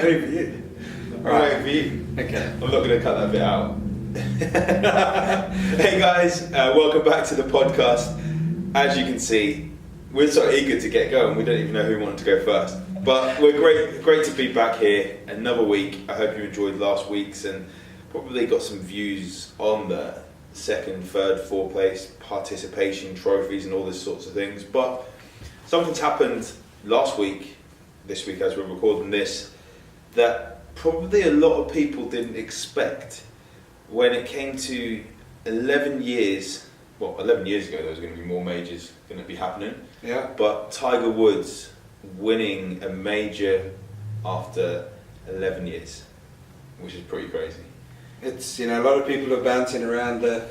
waiting for you. I'm waiting for you. Okay. I'm not going to cut that bit out. Hey guys, welcome back to the podcast. As you can see, we're so eager to get going, we don't even know who wanted to go first. But we're great to be back here another week. I hope you enjoyed last week's and probably got some views on the second, third, fourth place participation trophies and all these sorts of things. But something's happened last week, this week as we're recording this, that probably a lot of people didn't expect when it came to 11 years ago there was going to be more majors going to be happening. Yeah. But Tiger Woods winning a major after 11 years, which is pretty crazy. It's, a lot of people are bouncing around the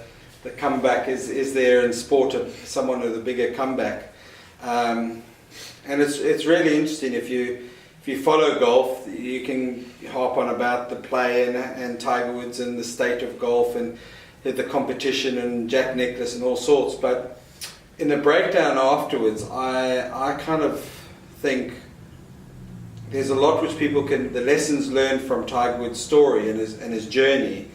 comeback is there in sport of someone with a bigger comeback. And it's really interesting if you follow golf, you can harp on about the play and Tiger Woods and the state of golf and the competition and Jack Nicklaus and all sorts, but in the breakdown afterwards, I kind of think there's a lot which people the lessons learned from Tiger Woods' story and his journey.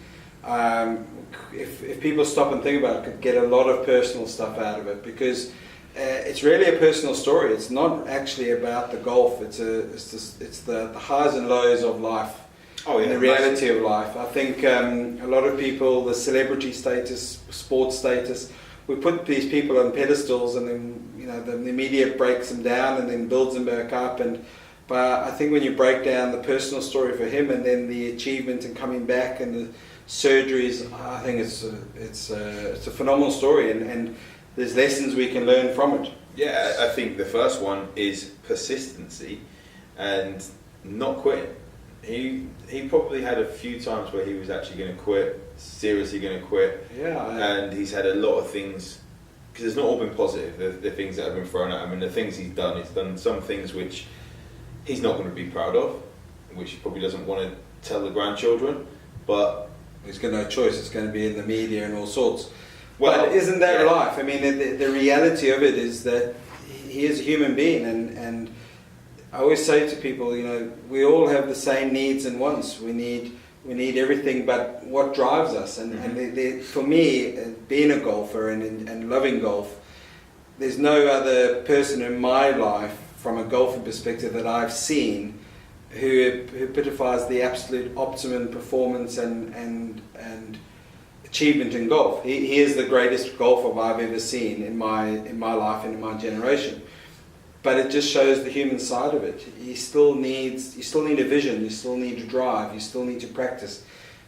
If people stop and think about it, could get a lot of personal stuff out of it, because it's really a personal story. It's not actually about the golf. It's the highs and lows of life. Oh yeah, and the reality of life. I think a lot of people, the celebrity status, sports status, we put these people on pedestals, and then the media breaks them down and then builds them back up. But I think when you break down the personal story for him and then the achievement and coming back and the surgeries, I think it's a phenomenal story, and there's lessons we can learn from it. Yeah, I think the first one is persistency and not quitting. He probably had a few times where he was actually going to quit, seriously going to quit. Yeah. And he's had a lot of things, because it's not all been positive, the things that have been thrown at him, and the things he's done some things which he's not going to be proud of, which he probably doesn't want to tell the grandchildren, but he's got no choice. It's going to be in the media and all sorts. Well, but isn't that yeah. life? I mean, the reality of it is that he is a human being, and I always say to people, we all have the same needs and wants. We need everything, but what drives us? And for me, being a golfer and loving golf, there's no other person in my life from a golfing perspective that I've seen who epitomises the absolute optimum performance and achievement in golf. He is the greatest golfer I've ever seen in my life and in my generation. But it just shows the human side of it. You still need a vision, you still need to drive, you still need to practice,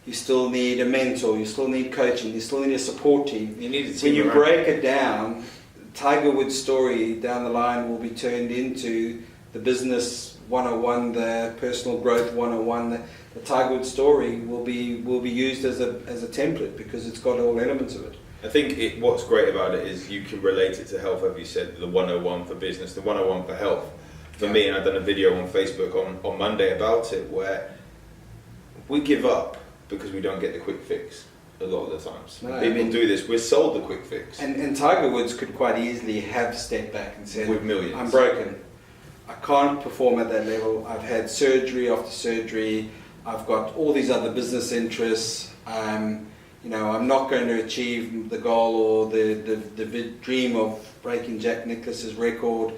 you still need a mentor, you still need coaching, you still need a support team. You need a team. When you break it down, Tiger Woods' story down the line will be turned into the business 101, the personal growth 101. The Tiger Woods story will be used as a template, because it's got all elements of it. I think what's great about it is you can relate it to health, as you said, the 101 for business, the 101 for health. For me, and I've done a video on Facebook on Monday about it, where we give up because we don't get the quick fix a lot of the times. No, People do this, we're sold the quick fix. And Tiger Woods could quite easily have stepped back and said, with millions. I'm broken. I can't perform at that level. I've had surgery after surgery. I've got all these other business interests. I'm not going to achieve the goal or the dream of breaking Jack Nicklaus's record,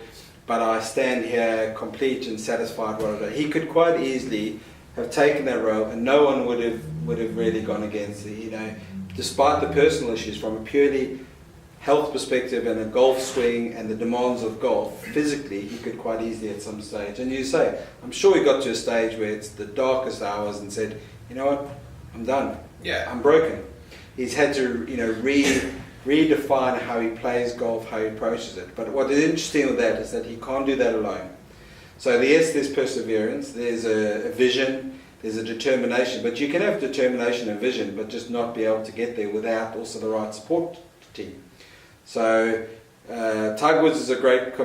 but I stand here complete and satisfied with it. He could quite easily have taken that role, and no one would have really gone against it. Despite the personal issues, from a purely health perspective and a golf swing and the demands of golf, physically he could quite easily at some stage. And I'm sure he got to a stage where it's the darkest hours and said, you know what, I'm done. Yeah. I'm broken. He's had to, redefine how he plays golf, how he approaches it. But what is interesting with that is that he can't do that alone. So yes, there's perseverance, there's a vision, there's a determination. But you can have determination and vision, but just not be able to get there without also the right support team. So Tiger Woods is a great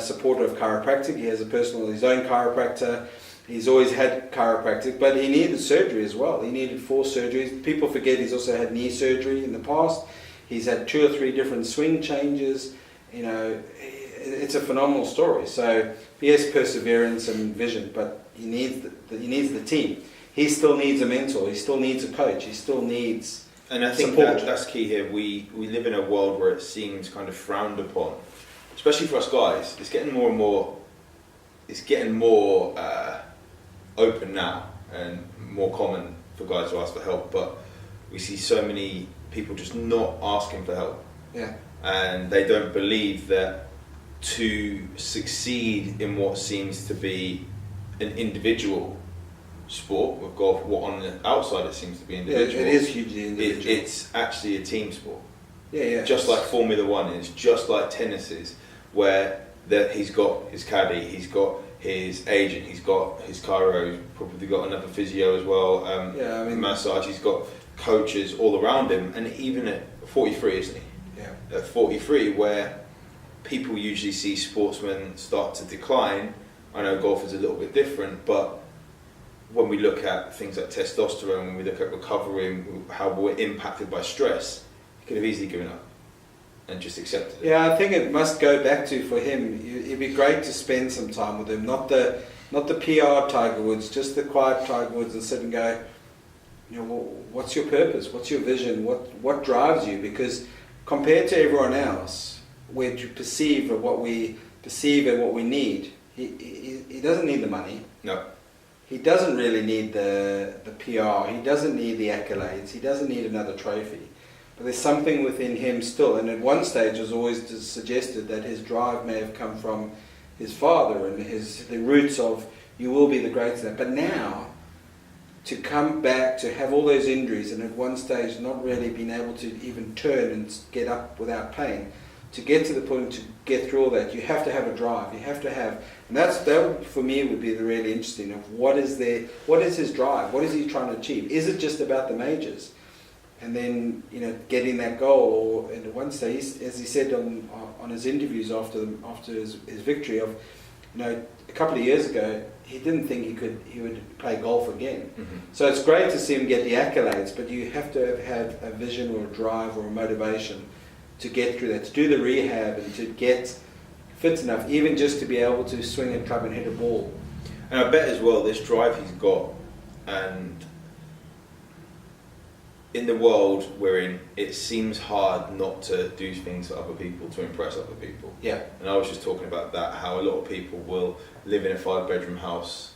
supporter of chiropractic. He has his own chiropractor. He's always had chiropractic, but he needed surgery as well. He needed 4 surgeries. People forget he's also had knee surgery in the past. He's had 2 or 3 different swing changes. it's a phenomenal story. So he has perseverance and vision, but he needs the team. He still needs a mentor. He still needs a coach. He still needs And I think that's key here. We live in a world where it seems kind of frowned upon, especially for us guys. It's getting more and more. It's getting more open now and more common for guys to ask for help. But we see so many people just not asking for help. Yeah. And they don't believe that to succeed in what seems to be an individual sport with golf, what on the outside it seems to be individual. Yeah, it is hugely individual. It's actually a team sport. Yeah. Just like Formula One is, just like tennis is, where he's got his caddy, he's got his agent, he's got his chiro, he's probably got another physio as well, massage, he's got coaches all around him, and even at 43, isn't he? Yeah. At 43, where people usually see sportsmen start to decline. I know golf is a little bit different, but when we look at things like testosterone, when we look at recovery, how we're impacted by stress, he could have easily given up and just accepted it. Yeah, I think it must go back to, for him, it'd be great to spend some time with him, not the PR Tiger Woods, just the quiet Tiger Woods, and sit and go, what's your purpose? What's your vision? What drives you? Because compared to everyone else, where you perceive of what we perceive and what we need, he doesn't need the money. No. He doesn't really need the PR. He doesn't need the accolades. He doesn't need another trophy. But there's something within him still. And at one stage, it was always suggested that his drive may have come from his father and the roots of you will be the greatest. But now, to come back, to have all those injuries, and at one stage not really being able to even turn and get up without pain, to get to the point to get through all that, you have to have a drive. You have to have, and that for me would be the really interesting of what is his drive? What is he trying to achieve? Is it just about the majors? And then getting that goal, or at one stage, as he said on his interviews after his victory, of a couple of years ago, he didn't think he would play golf again. Mm-hmm. So it's great to see him get the accolades, but you have to have a vision or a drive or a motivation to get through that, to do the rehab and to get fit enough, even just to be able to swing a club and hit a ball. And I bet as well, this drive he's got, and in the world we're in, it seems hard not to do things for other people, to impress other people. Yeah. And I was just talking about that, how a lot of people will live in a 5-bedroom house,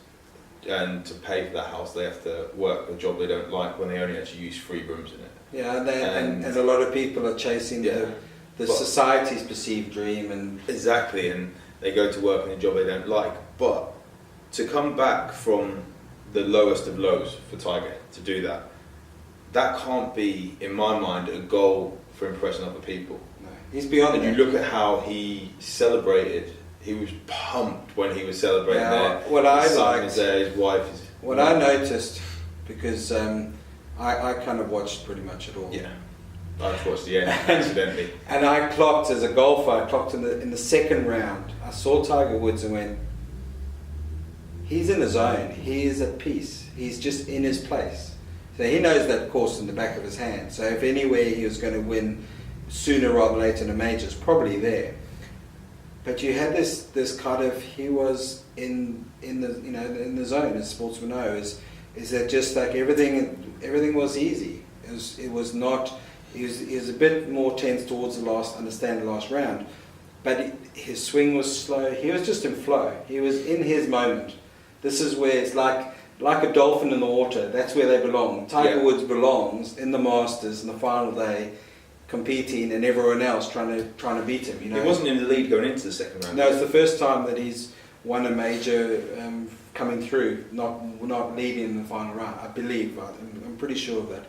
and to pay for that house they have to work a job they don't like when they only actually use 3 rooms in it. Yeah, and a lot of people are chasing the society's perceived dream. And exactly, and they go to work in a job they don't like. But to come back from the lowest of lows for Tiger, to do that, that can't be, in my mind, a goal for impressing other people. No, he's beyond and that. You look at how he celebrated. He was pumped when he was celebrating there. What I his son liked, was there, his wife is... What I noticed, because I kind of watched pretty much it all. Yeah, I just watched the end, accidentally. And I clocked, as a golfer, in the second round, I saw Tiger Woods and went, he's in the zone, he is at peace, he's just in his place. So he knows that course in the back of his hand. So if anywhere he was going to win sooner rather than later in a major, it's probably there. But you had this kind of, he was in the zone, as sportsmen know, is that just like everything was easy. It was not. He was a bit more tense towards the last round, but his swing was slow. He was just in flow. He was in his moment. This is where it's like a dolphin in the water. That's where they belong. Tiger Woods belongs in the Masters in the final day, competing, and everyone else trying to beat him. He wasn't in the lead going into the second round. No, it's the first time that he's won a major coming through, not leading in the final round. I believe. I'm pretty sure of that.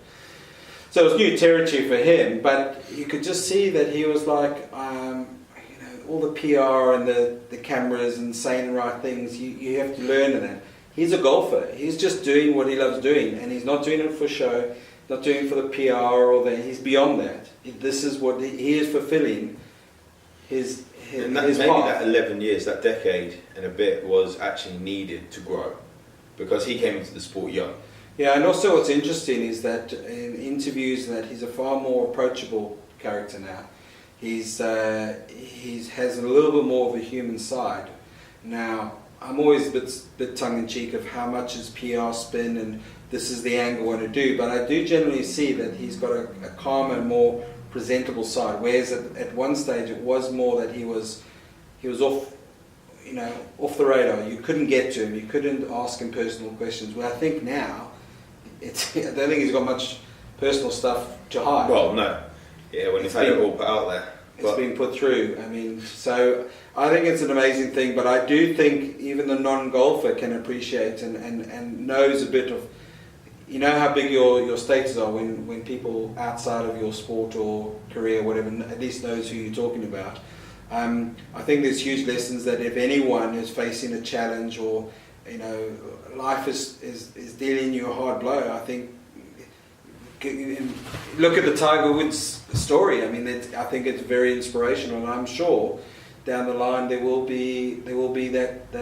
So it was new territory for him, but you could just see that he was like, all the PR and the cameras and saying the right things. You have to learn in that. He's a golfer. He's just doing what he loves doing, and he's not doing it for show, not doing it for the PR or the. He's beyond that. This is what he is fulfilling. His maybe path. That 11 years, that decade and a bit, was actually needed to grow, because he came into the sport young. Yeah, and also what's interesting is that in interviews that he's a far more approachable character now. He's has a little bit more of a human side. Now, I'm always a bit tongue-in-cheek of how much is PR spin and this is the angle I want to do, but I do generally see that he's got a calmer, more presentable side, whereas at one stage it was more that he was off, off the radar. You couldn't get to him, you couldn't ask him personal questions. Well, I think now, I don't think he's got much personal stuff to hide. Well, no. Yeah, when he's had it all put out there. It's being put through. I mean, so I think it's an amazing thing, but I do think even the non-golfer can appreciate and knows a bit of, how big your status are when people outside of your sport or career, whatever, at least knows who you're talking about. I think there's huge lessons that if anyone is facing a challenge or, life is dealing you a hard blow, I think, look at the Tiger Woods story. I mean, I think it's very inspirational, and I'm sure down the line there will be that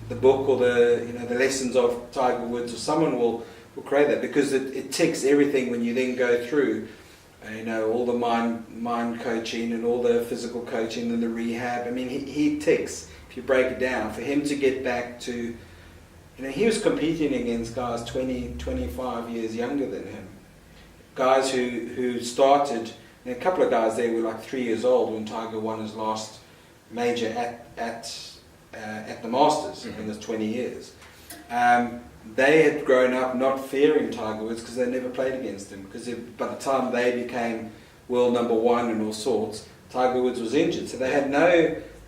the book or the lessons of Tiger Woods, or someone will create that, because it ticks everything when you then go through all the mind coaching and all the physical coaching and the rehab. I mean, he ticks, if you break it down, for him to get back to, he was competing against guys 20, 25 years younger than him. Guys who started, a couple of guys there were like 3 years old when Tiger won his last major at the Masters in his 20 years. They had grown up not fearing Tiger Woods because they never played against him, because by the time they became world number one and all sorts, Tiger Woods was injured. So they had no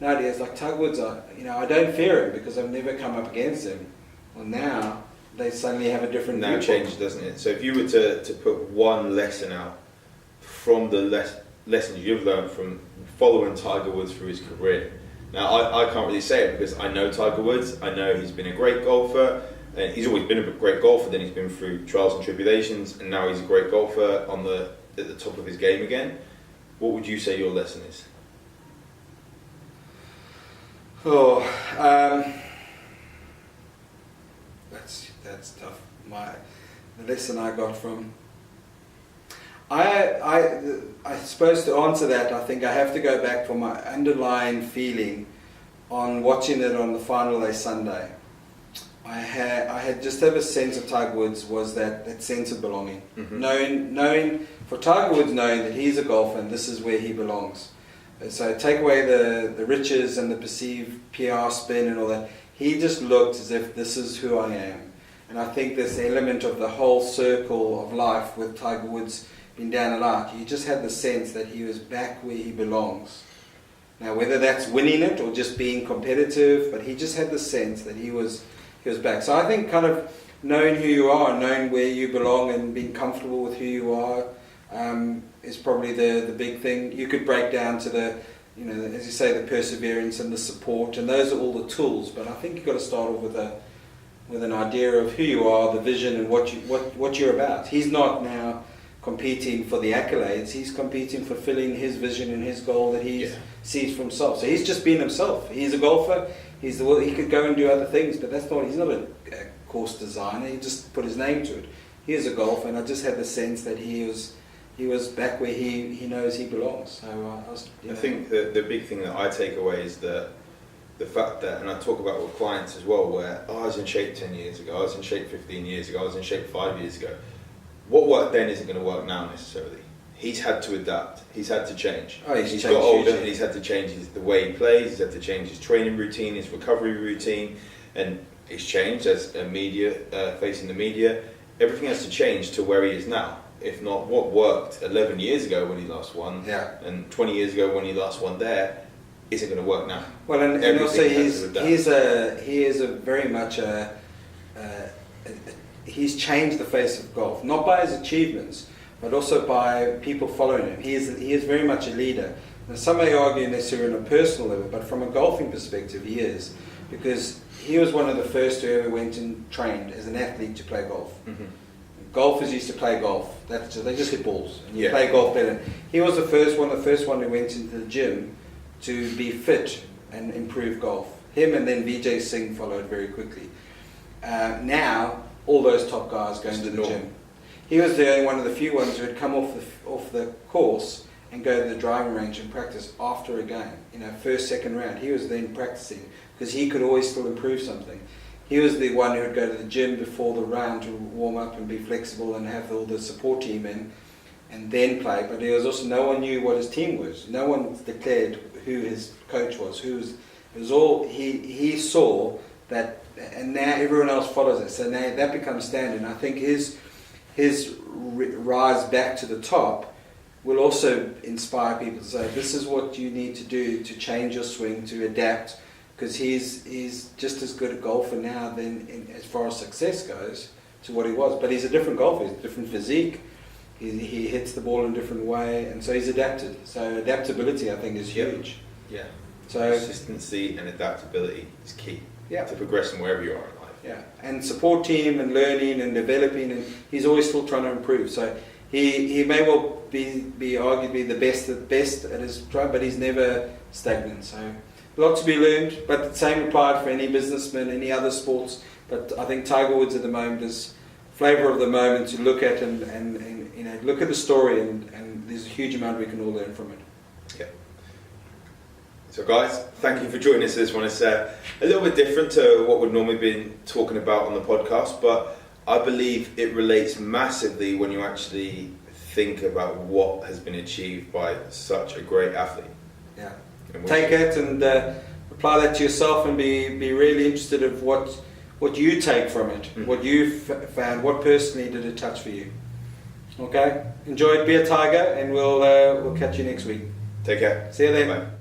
idea. It's like, Tiger Woods, I don't fear him because I've never come up against him. Well, now they suddenly have a different now viewpoint. changes, doesn't it? So if you were to put one lesson out from the lessons you've learned from following Tiger Woods through his career. Now, I can't really say it because I know Tiger Woods. I know he's been a great golfer, and he's always been a great golfer. Then he's been through trials and tribulations, and now he's a great golfer at the top of his game again. What would you say your lesson is? That's tough. The lesson I got from, I suppose to answer that, I think I have to go back for my underlying feeling on watching it on the final day Sunday. I had just have a sense of Tiger Woods was that sense of belonging. Knowing for Tiger Woods, knowing that he's a golfer and this is where he belongs. So take away the riches and the perceived PR spin and all that. He just looked as if this is who I am. And I think this element of the whole circle of life with Tiger Woods being down and out, you just had the sense that he was back where he belongs. Now, whether that's winning it or just being competitive, but he just had the sense that he was back. So I think kind of knowing who you are, knowing where you belong and being comfortable with who you are is probably the big thing. You could break down to the, as you say, the perseverance and the support, and those are all the tools, but I think you've got to start off with an idea of who you are, the vision, and what you're about. He's not now competing for the accolades, he's competing for fulfilling his vision and his goal that he sees for himself. So he's just being himself. He's a golfer, he could go and do other things, but he's not a course designer, he just put his name to it. He is a golfer, and I just had the sense that he was back where he knows he belongs. So I think the big thing that I take away is the fact that, and I talk about with clients as well, where I was in shape 10 years ago, I was in shape 15 years ago, I was in shape 5 years ago. What worked then isn't going to work now necessarily. He's had to adapt. He's had to change. He's got older and he's had to change the way he plays. He's had to change his training routine, his recovery routine, and it's changed as a media facing the media. Everything has to change to where he is now. If not, what worked 11 years ago when he last won, and 20 years ago when he last won there, isn't going to work now. Well, and also he is a very much he's changed the face of golf, not by his achievements, but also by people following him. He is very much a leader. Now, some may argue necessarily on a personal level, but from a golfing perspective, he is, because he was one of the first who ever went and trained as an athlete to play golf. Golfers used to play golf. They just hit balls and you play golf better. He was the first one who went into the gym to be fit and improve golf. Him and then Vijay Singh followed very quickly. Now all those top guys go into the gym. He was one of the few ones who had come off the course and go to the driving range and practice after a game. First, second round, he was then practicing because he could always still improve something. He was the one who would go to the gym before the round to warm up and be flexible and have all the support team in and then play. But there was also no one knew what his team was. No one declared who his coach was. It was all he saw that, and now everyone else follows it. So now that becomes standard. And I think his rise back to the top will also inspire people to say, this is what you need to do to change your swing, to adapt, because he's just as good a golfer now as far as success goes to what he was. But he's a different golfer, he's a different physique, he hits the ball in a different way, and so he's adapted. So adaptability, I think, is huge. Yeah. So consistency and adaptability is key. Yeah. To progressing wherever you are in life. Yeah, and support team and learning and developing, and he's always still trying to improve. So he may well be arguably the best at his job, but he's never stagnant. So a lot to be learned, but the same applied for any businessman, any other sports. But I think Tiger Woods at the moment is flavour of the moment to look at and look at the story, and there's a huge amount we can all learn from it. Yeah. So guys, thank you for joining us. This one is a little bit different to what we've normally been talking about on the podcast, but I believe it relates massively when you actually think about what has been achieved by such a great athlete. Yeah. Take it and apply that to yourself, and be really interested of what you take from it, what you found, what personally did it touch for you. Okay? Enjoy it, be a Tiger, and we'll catch you next week. Take care. See you then. Bye.